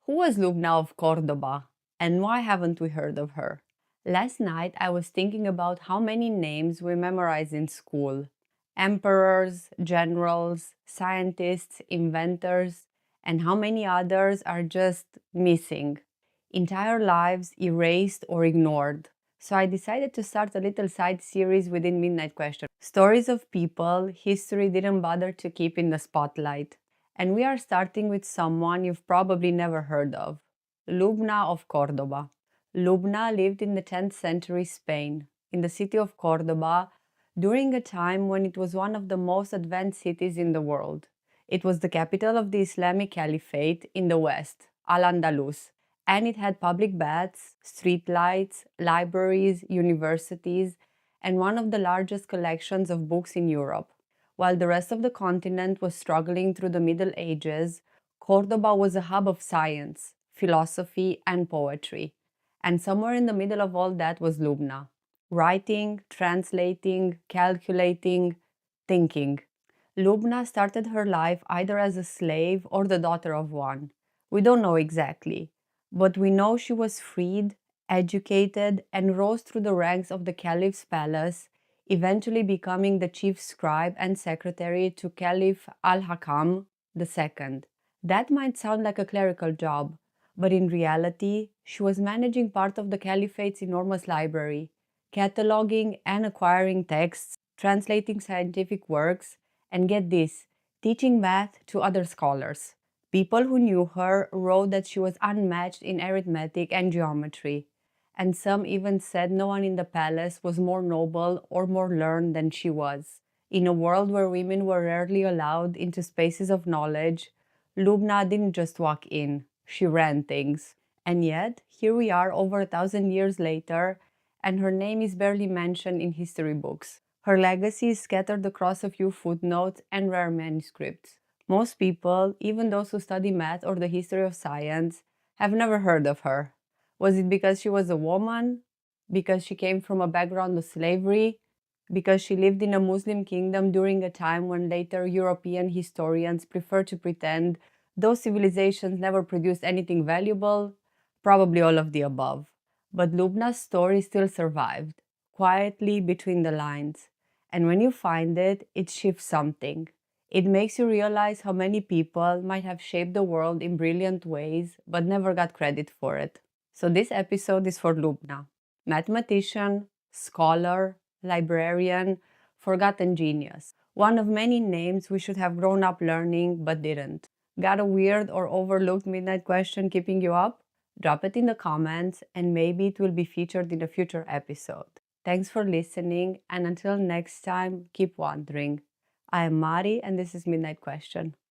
Who was Lubna of Cordoba, and why haven't we heard of her? Last night I was thinking about how many names we memorize in school: emperors, generals, scientists, inventors, and how many others are just missing. Entire lives erased or ignored. So I decided to start a little side series within Midnight Question. Stories of people history didn't bother to keep in the spotlight. And we are starting with someone you've probably never heard of: Lubna of Cordoba. Lubna lived in the 10th century Spain, in the city of Cordoba, during a time when it was one of the most advanced cities in the world. It was the capital of the Islamic Caliphate in the west, Al-Andalus, and it had public baths, street lights, libraries, universities, and one of the largest collections of books in Europe. While the rest of the continent was struggling through the Middle Ages, Cordoba was a hub of science, philosophy, and poetry. And somewhere in the middle of all that was Lubna, writing, translating, calculating, thinking. Lubna started her life either as a slave or the daughter of one. We don't know exactly, but we know she was freed, educated, and rose through the ranks of the caliph's palace, eventually becoming the chief scribe and secretary to Caliph al-Hakam II. That might sound like a clerical job, but in reality, she was managing part of the caliphate's enormous library, cataloging and acquiring texts, translating scientific works, and get this, teaching math to other scholars. People who knew her wrote that she was unmatched in arithmetic and geometry, and some even said no one in the palace was more noble or more learned than she was. In a world where women were rarely allowed into spaces of knowledge, Lubna didn't just walk in, she ran things. And yet, here we are over 1,000 years later, and her name is barely mentioned in history books. Her legacy is scattered across a few footnotes and rare manuscripts. Most people, even those who study math or the history of science, have never heard of her. Was it because she was a woman? Because she came from a background of slavery? Because she lived in a Muslim kingdom during a time when later European historians prefer to pretend those civilizations never produced anything valuable? Probably all of the above. But Lubna's story still survived, quietly between the lines. And when you find it, it shifts something. It makes you realize how many people might have shaped the world in brilliant ways, but never got credit for it. So this episode is for Lubna, mathematician, scholar, librarian, forgotten genius. One of many names we should have grown up learning but didn't. Got a weird or overlooked midnight question keeping you up? Drop it in the comments and maybe it will be featured in a future episode. Thanks for listening, and until next time, keep wondering. I am Mari and this is Midnight Question.